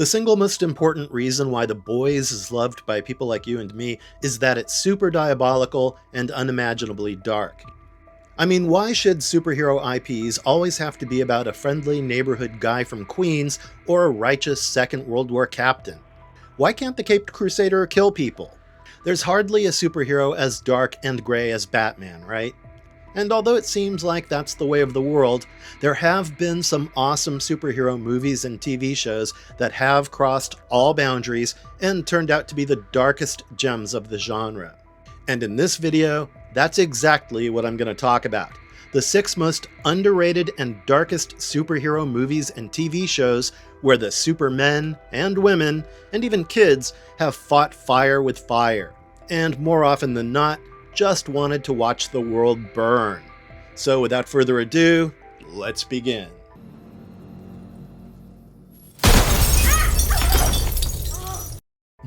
The single most important reason why The Boys is loved by people like you and me is that it's super diabolical and unimaginably dark. I mean, why should superhero IPs always have to be about a friendly neighborhood guy from Queens or a righteous Second World War captain? Why can't the Caped Crusader kill people? There's hardly a superhero as dark and gray as Batman, right? And although it seems like that's the way of the world, there have been some awesome superhero movies and TV shows that have crossed all boundaries and turned out to be the darkest gems of the genre. And in this video, that's exactly what I'm going to talk about. The 6 most underrated and darkest superhero movies and TV shows where the supermen and women, and even kids, have fought fire with fire. And more often than not, just wanted to watch the world burn. So without further ado, let's begin.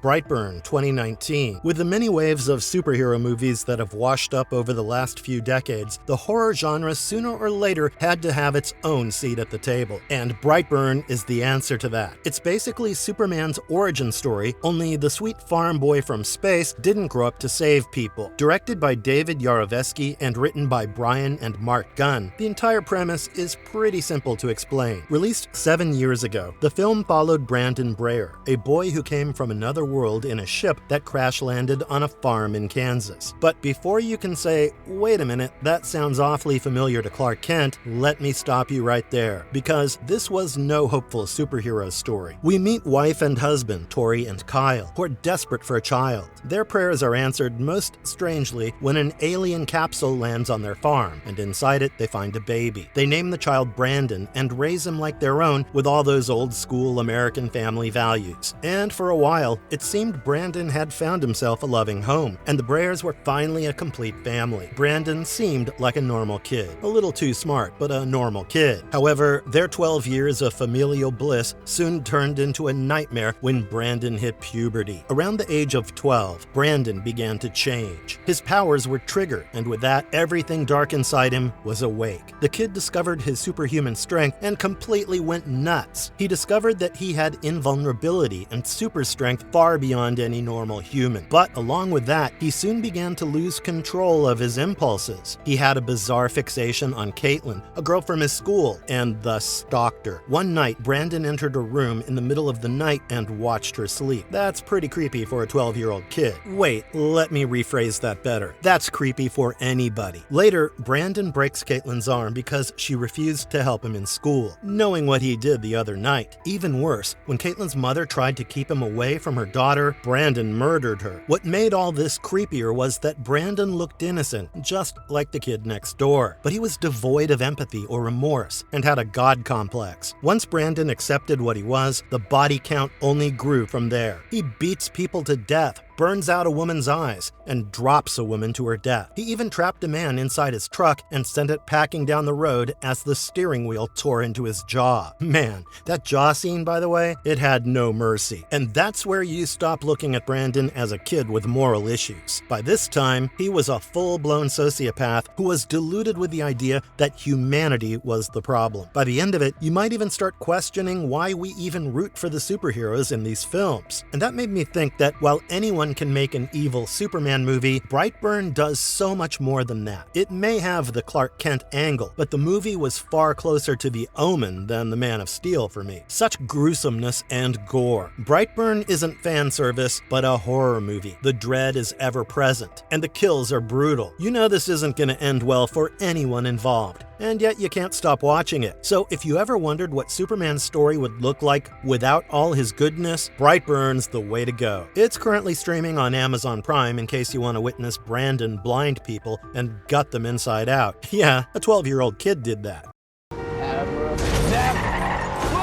Brightburn 2019. With the many waves of superhero movies that have washed up over the last few decades, the horror genre sooner or later had to have its own seat at the table. And Brightburn is the answer to that. It's basically Superman's origin story, only the sweet farm boy from space didn't grow up to save people. Directed by David Yarovesky and written by Brian and Mark Gunn, the entire premise is pretty simple to explain. Released 7 years ago, the film followed Brandon Breyer, a boy who came from another world in a ship that crash-landed on a farm in Kansas. But before you can say, wait a minute, that sounds awfully familiar to Clark Kent, let me stop you right there. Because this was no hopeful superhero story. We meet wife and husband, Tori and Kyle, who are desperate for a child. Their prayers are answered most strangely when an alien capsule lands on their farm, and inside it they find a baby. They name the child Brandon and raise him like their own with all those old-school American family values. And for a while, it seemed Brandon had found himself a loving home, and the Breyers were finally a complete family. Brandon seemed like a normal kid. A little too smart, but a normal kid. However, their 12 years of familial bliss soon turned into a nightmare when Brandon hit puberty. Around the age of 12, Brandon began to change. His powers were triggered, and with that, everything dark inside him was awake. The kid discovered his superhuman strength and completely went nuts. He discovered that he had invulnerability and super strength far beyond any normal human. But along with that, he soon began to lose control of his impulses. He had a bizarre fixation on Caitlin, a girl from his school, and thus stalked her. One night, Brandon entered her room in the middle of the night and watched her sleep. That's pretty creepy for a 12-year-old kid. Wait, let me rephrase that better. That's creepy for anybody. Later, Brandon breaks Caitlin's arm because she refused to help him in school, knowing what he did the other night. Even worse, when Caitlin's mother tried to keep him away from her daughter, Brandon murdered her. What made all this creepier was that Brandon looked innocent, just like the kid next door. But he was devoid of empathy or remorse, and had a god complex. Once Brandon accepted what he was, the body count only grew from there. He beats people to death, burns out a woman's eyes, and drops a woman to her death. He even trapped a man inside his truck and sent it packing down the road as the steering wheel tore into his jaw. Man, that jaw scene, by the way, it had no mercy. And that's where you stop looking at Brandon as a kid with moral issues. By this time, he was a full-blown sociopath who was deluded with the idea that humanity was the problem. By the end of it, you might even start questioning why we even root for the superheroes in these films. And that made me think that while anyone can make an evil Superman movie, Brightburn does so much more than that. It may have the Clark Kent angle, but the movie was far closer to The Omen than The Man of Steel for me. Such gruesomeness and gore. Brightburn isn't fan service, but a horror movie. The dread is ever present, and the kills are brutal. You know this isn't gonna end well for anyone involved, and yet you can't stop watching it. So if you ever wondered what Superman's story would look like without all his goodness, Brightburn's the way to go. It's currently streaming on Amazon Prime in case you want to witness Brandon blind people and gut them inside out. Yeah, a 12-year-old kid did that. Whoa,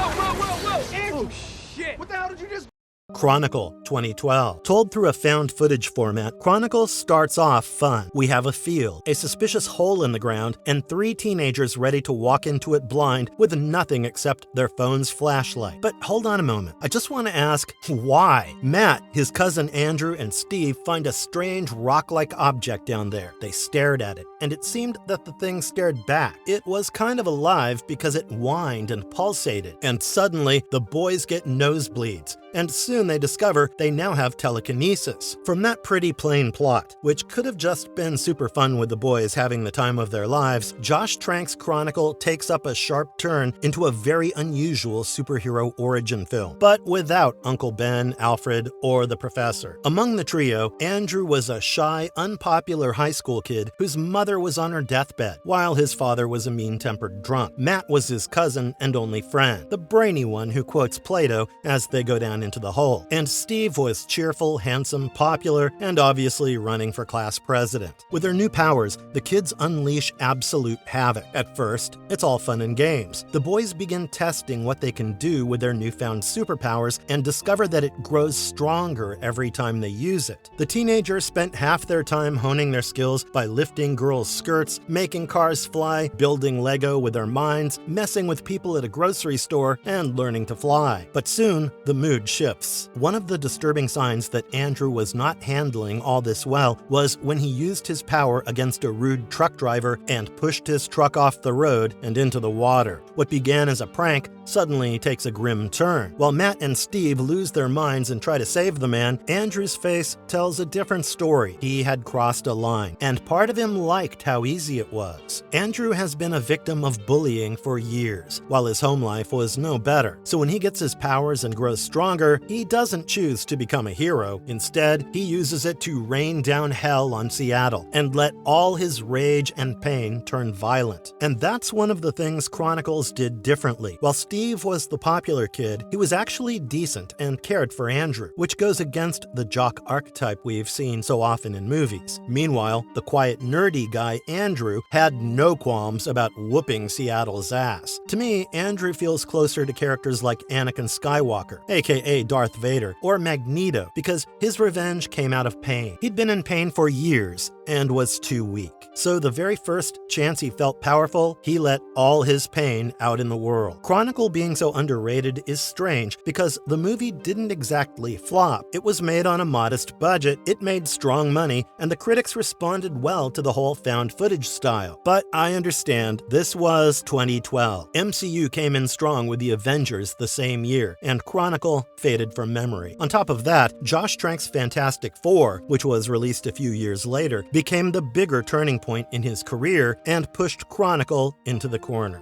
whoa, whoa, whoa! Oh, shit! What the hell did you just Chronicle, 2012. Told through a found footage format, Chronicle starts off fun. We have a field, a suspicious hole in the ground, and 3 teenagers ready to walk into it blind with nothing except their phone's flashlight. But hold on a moment. I just want to ask, why? Matt, his cousin Andrew, and Steve find a strange rock-like object down there. They stared at it, and it seemed that the thing stared back. It was kind of alive because it whined and pulsated. And suddenly, the boys get nosebleeds. And soon they discover they now have telekinesis. From that pretty plain plot, which could have just been super fun with the boys having the time of their lives, Josh Trank's Chronicle takes up a sharp turn into a very unusual superhero origin film, but without Uncle Ben, Alfred, or the Professor. Among the trio, Andrew was a shy, unpopular high school kid whose mother was on her deathbed, while his father was a mean-tempered drunk. Matt was his cousin and only friend, the brainy one who quotes Plato as they go down into the hole. And Steve was cheerful, handsome, popular, and obviously running for class president. With their new powers, the kids unleash absolute havoc. At first, it's all fun and games. The boys begin testing what they can do with their newfound superpowers and discover that it grows stronger every time they use it. The teenagers spent half their time honing their skills by lifting girls' skirts, making cars fly, building Lego with their minds, messing with people at a grocery store, and learning to fly. But soon, the mood shifts. One of the disturbing signs that Andrew was not handling all this well was when he used his power against a rude truck driver and pushed his truck off the road and into the water. What began as a prank suddenly takes a grim turn. While Matt and Steve lose their minds and try to save the man, Andrew's face tells a different story. He had crossed a line, and part of him liked how easy it was. Andrew has been a victim of bullying for years, while his home life was no better. So when he gets his powers and grows stronger, he doesn't choose to become a hero. Instead, he uses it to rain down hell on Seattle and let all his rage and pain turn violent. And that's one of the things Chronicles did differently. While Steve was the popular kid, he was actually decent and cared for Andrew, which goes against the jock archetype we've seen so often in movies. Meanwhile, the quiet, nerdy guy Andrew had no qualms about whooping Seattle's ass. To me, Andrew feels closer to characters like Anakin Skywalker, aka Darth Vader, or Magneto, because his revenge came out of pain. He'd been in pain for years and was too weak. So the very first chance he felt powerful, he let all his pain out in the world. Chronicle being so underrated is strange because the movie didn't exactly flop. It was made on a modest budget, it made strong money, and the critics responded well to the whole found footage style. But I understand, this was 2012. MCU came in strong with the Avengers the same year, and Chronicle faded from memory. On top of that, Josh Trank's Fantastic Four, which was released a few years later, became the bigger turning point in his career and pushed Chronicle into the corner.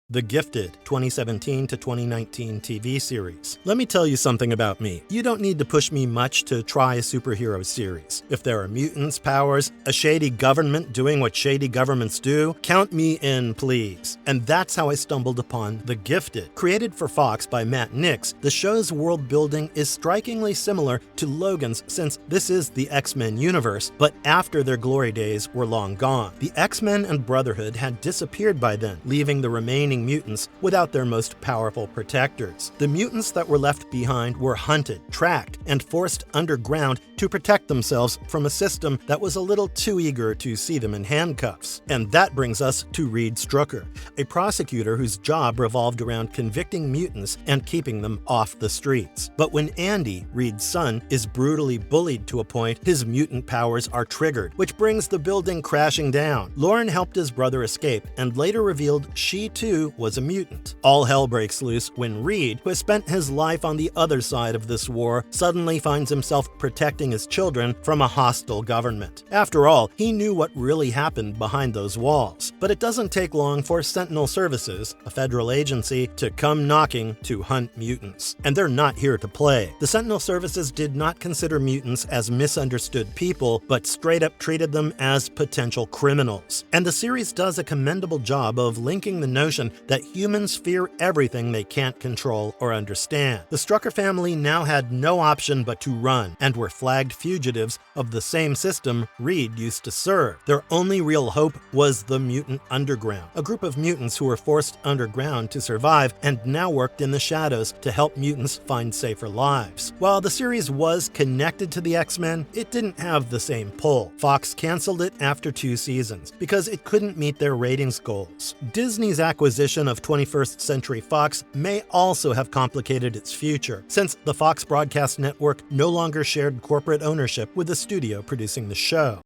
The Gifted 2017 to 2019 TV series. Let me tell you something about me. You don't need to push me much to try a superhero series. If there are mutants, powers, a shady government doing what shady governments do, count me in, please. And that's how I stumbled upon The Gifted. Created for Fox by Matt Nix, the show's world building is strikingly similar to Logan's since this is the X-Men universe, but after their glory days were long gone. The X-Men and Brotherhood had disappeared by then, leaving the remaining mutants without their most powerful protectors. The mutants that were left behind were hunted, tracked, and forced underground to protect themselves from a system that was a little too eager to see them in handcuffs. And that brings us to Reed Strucker, a prosecutor whose job revolved around convicting mutants and keeping them off the streets. But when Andy, Reed's son, is brutally bullied to a point, his mutant powers are triggered, which brings the building crashing down. Lauren helped his brother escape and later revealed she too was a mutant. All hell breaks loose when Reed, who has spent his life on the other side of this war, suddenly finds himself protecting his children from a hostile government. After all, he knew what really happened behind those walls. But it doesn't take long for Sentinel Services, a federal agency, to come knocking to hunt mutants. And they're not here to play. The Sentinel Services did not consider mutants as misunderstood people, but straight up treated them as potential criminals. And the series does a commendable job of linking the notion that humans fear everything they can't control or understand. The Strucker family now had no option but to run, and were flagged fugitives of the same system Reed used to serve. Their only real hope was the Mutant Underground, a group of mutants who were forced underground to survive and now worked in the shadows to help mutants find safer lives. While the series was connected to the X-Men, it didn't have the same pull. Fox canceled it after 2 seasons because it couldn't meet their ratings goals. Disney's acquisition of 21st Century Fox may also have complicated its future, since the Fox broadcast network no longer shared corporate ownership with the studio producing the show.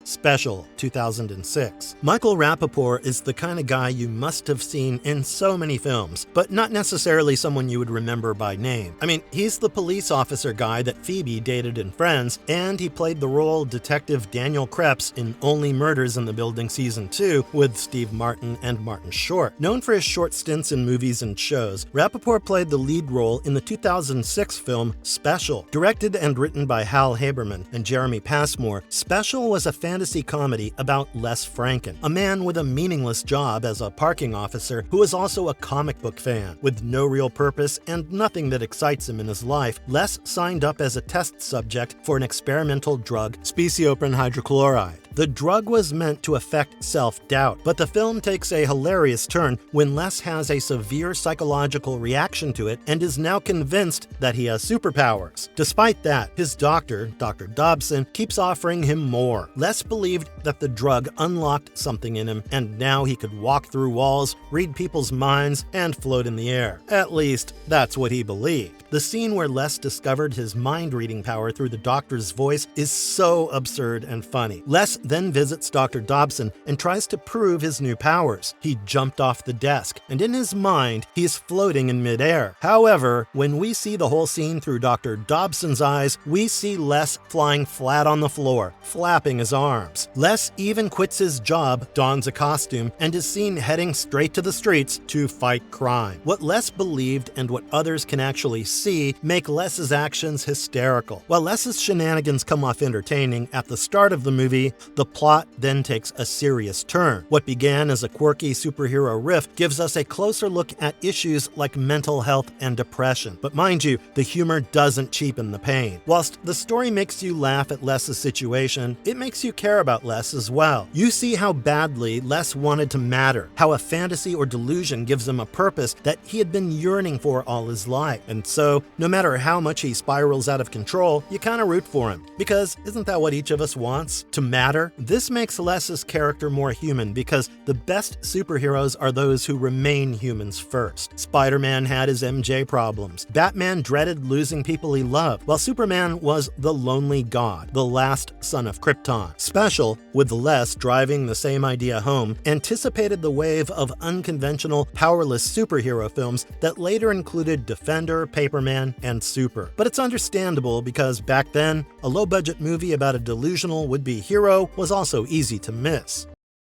Special, 2006. Michael Rapaport is the kind of guy you must have seen in so many films, but not necessarily someone you would remember by name. I mean, he's the police officer guy that Phoebe dated in Friends, and he played the role Detective Daniel Krebs in Only Murders in the Building Season 2 with Steve Martin and Martin Short. Known for his short stints in movies and shows, Rapaport played the lead role in the 2006 film Special. Directed and written by Hal Haberman and Jeremy Passmore, Special was a fantasy comedy about Les Franken, a man with a meaningless job as a parking officer who is also a comic book fan. With no real purpose and nothing that excites him in his life, Les signed up as a test subject for an experimental drug, specioprene hydrochloride. The drug was meant to affect self-doubt, but the film takes a hilarious turn when Les has a severe psychological reaction to it and is now convinced that he has superpowers. Despite that, his doctor, Dr. Dobson, keeps offering him more. Les believed that the drug unlocked something in him, and now he could walk through walls, read people's minds, and float in the air. At least, that's what he believed. The scene where Les discovered his mind-reading power through the doctor's voice is so absurd and funny. Les then visits Dr. Dobson and tries to prove his new powers. He jumped off the desk, and in his mind, he's floating in midair. However, when we see the whole scene through Dr. Dobson's eyes, we see Les flying flat on the floor, flapping his arms. Les even quits his job, dons a costume, and is seen heading straight to the streets to fight crime. What Les believed and what others can actually see make Les's actions hysterical. While Les's shenanigans come off entertaining at the start of the movie, the plot then takes a serious turn. What began as a quirky superhero riff gives us a closer look at issues like mental health and depression. But mind you, the humor doesn't cheapen the pain. Whilst the story makes you laugh at Les's situation, it makes you care about Les as well. You see how badly Les wanted to matter, how a fantasy or delusion gives him a purpose that he had been yearning for all his life. And so, no matter how much he spirals out of control, you kind of root for him. Because isn't that what each of us wants? To matter? This makes Les's character more human because the best superheroes are those who remain humans first. Spider-Man had his MJ problems. Batman dreaded losing people he loved, while Superman was the lonely god, the last son of Krypton. Special, with Les driving the same idea home, anticipated the wave of unconventional, powerless superhero films that later included Defender, Paperman, and Super. But it's understandable because back then, a low-budget movie about a delusional would-be hero was also easy to miss.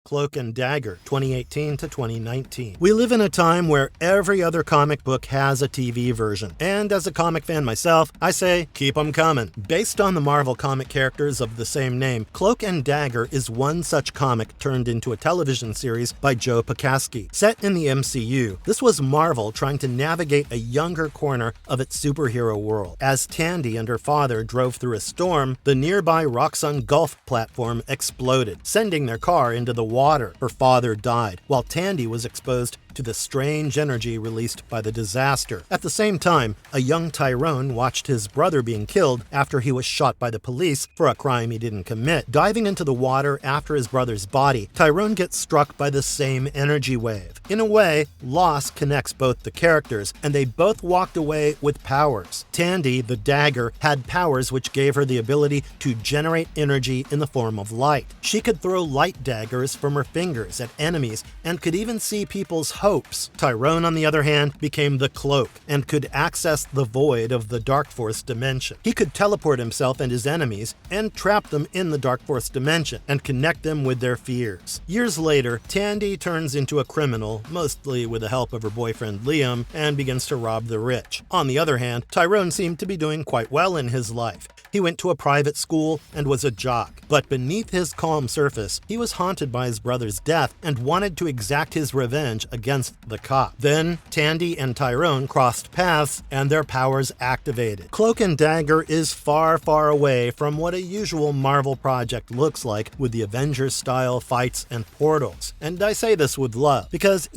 Cloak and Dagger, 2018 to 2019. We live in a time where every other comic book has a TV version. And as a comic fan myself, I say, keep them coming. Based on the Marvel comic characters of the same name, Cloak and Dagger is one such comic turned into a television series by Joe Pokaski. Set in the MCU, this was Marvel trying to navigate a younger corner of its superhero world. As Tandy and her father drove through a storm, the nearby Roxxon Gulf platform exploded, sending their car into the water. Her father died, while Tandy was exposed to the strange energy released by the disaster. At the same time, a young Tyrone watched his brother being killed after he was shot by the police for a crime he didn't commit. Diving into the water after his brother's body, Tyrone gets struck by the same energy wave. In a way, loss connects both the characters, and they both walked away with powers. Tandy, the dagger, had powers which gave her the ability to generate energy in the form of light. She could throw light daggers from her fingers at enemies and could even see people's hopes. Tyrone, on the other hand, became the Cloak and could access the void of the Dark Force dimension. He could teleport himself and his enemies and trap them in the Dark Force dimension and connect them with their fears. Years later, Tandy turns into a criminal, mostly with the help of her boyfriend Liam, and begins to rob the rich. On the other hand, Tyrone seemed to be doing quite well in his life. He went to a private school and was a jock. But beneath his calm surface, he was haunted by his brother's death and wanted to exact his revenge against the cop. Then, Tandy and Tyrone crossed paths and their powers activated. Cloak and Dagger is far, far away from what a usual Marvel project looks like, with the Avengers-style fights and portals. And I say this with love, because,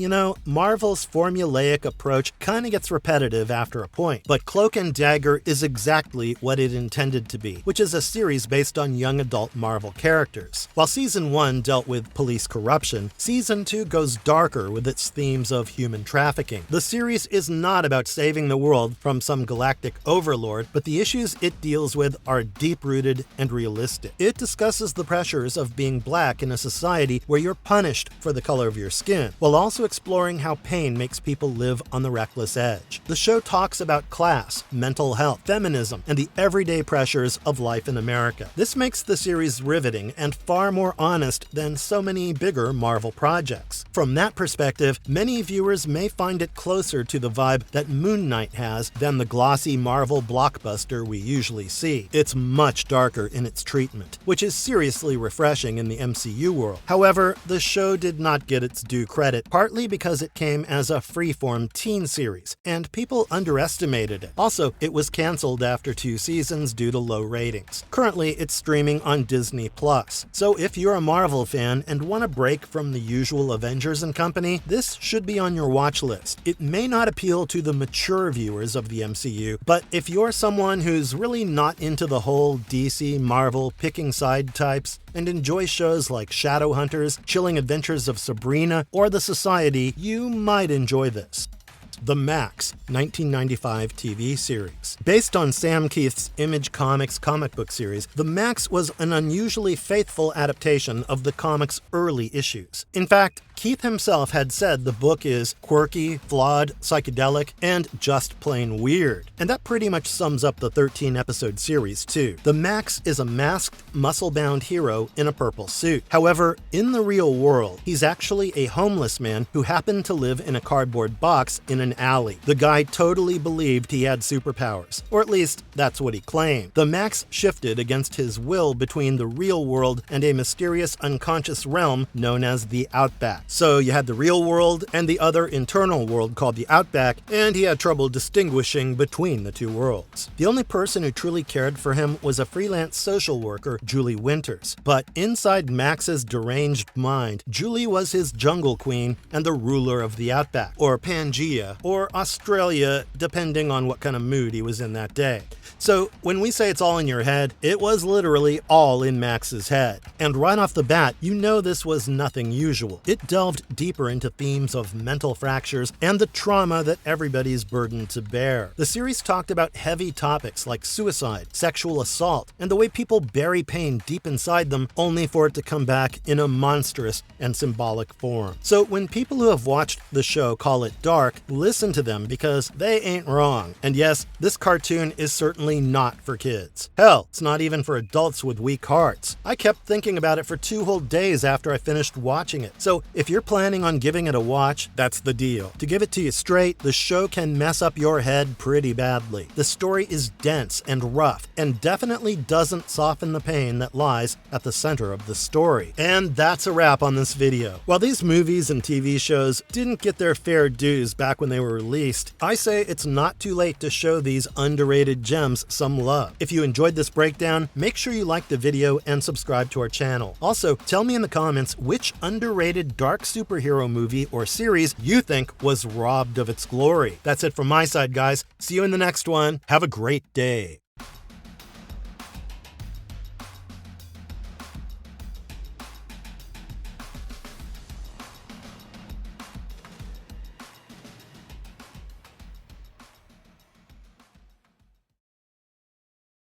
Marvel's formulaic approach kinda gets repetitive after a point. But Cloak and Dagger is exactly what it intended to be, which is a series based on young adult Marvel characters. While Season 1 dealt with police corruption, Season 2 goes darker with its themes of human trafficking. The series is not about saving the world from some galactic overlord, but the issues it deals with are deep-rooted and realistic. It discusses the pressures of being black in a society where you're punished for the color of your skin, while also exploring how pain makes people live on the reckless edge. The show talks about class, mental health, feminism, and the everyday pressures of life in America. This makes the series riveting and far more honest than so many bigger Marvel projects. From that perspective, many viewers may find it closer to the vibe that Moon Knight has than the glossy Marvel blockbuster we usually see. It's much darker in its treatment, which is seriously refreshing in the MCU world. However, the show did not get its due credit, partly because it came as a freeform teen series, and people underestimated it. Also, it was canceled after 2 seasons due to low ratings. Currently, it's streaming on Disney+. So if you're a Marvel fan and want a break from the usual Avengers and company, this should be on your watch list. It may not appeal to the mature viewers of the MCU, but if you're someone who's really not into the whole DC, Marvel, picking side types, and enjoy shows like Shadowhunters, Chilling Adventures of Sabrina, or The Society, you might enjoy this. The Maxx 1995 TV series. Based on Sam Keith's Image Comics comic book series, The Maxx was an unusually faithful adaptation of the comic's early issues. In fact, Keith himself had said the book is quirky, flawed, psychedelic, and just plain weird. And that pretty much sums up the 13-episode series, too. The Maxx is a masked, muscle-bound hero in a purple suit. However, in the real world, he's actually a homeless man who happened to live in a cardboard box in an alley. The guy totally believed he had superpowers, or at least that's what he claimed. The Maxx shifted against his will between the real world and a mysterious unconscious realm known as the Outback. So you had the real world and the other internal world called the Outback, and he had trouble distinguishing between the two worlds. The only person who truly cared for him was a freelance social worker, Julie Winters. But inside Max's deranged mind, Julie was his jungle queen and the ruler of the Outback, or Pangea, or Australia, depending on what kind of mood he was in that day. So when we say it's all in your head, it was literally all in Max's head. And right off the bat, you know this was nothing usual. It delved deeper into themes of mental fractures and the trauma that everybody's burdened to bear. The series talked about heavy topics like suicide, sexual assault, and the way people bury pain deep inside them only for it to come back in a monstrous and symbolic form. So when people who have watched the show call it dark, listen to them because they ain't wrong. And yes, this cartoon is certainly not for kids. Hell, it's not even for adults with weak hearts. I kept thinking about it for 2 whole days after I finished watching it. So if you're planning on giving it a watch, that's the deal. To give it to you straight, the show can mess up your head pretty badly. The story is dense and rough, and definitely doesn't soften the pain that lies at the center of the story. And that's a wrap on this video. While these movies and TV shows didn't get their fair dues back when they were released, I say it's not too late to show these underrated gems some love. If you enjoyed this breakdown, make sure you like the video and subscribe to our channel. Also, tell me in the comments which underrated dark superhero movie or series you think was robbed of its glory. That's it from my side, guys. See you in the next one. Have a great day.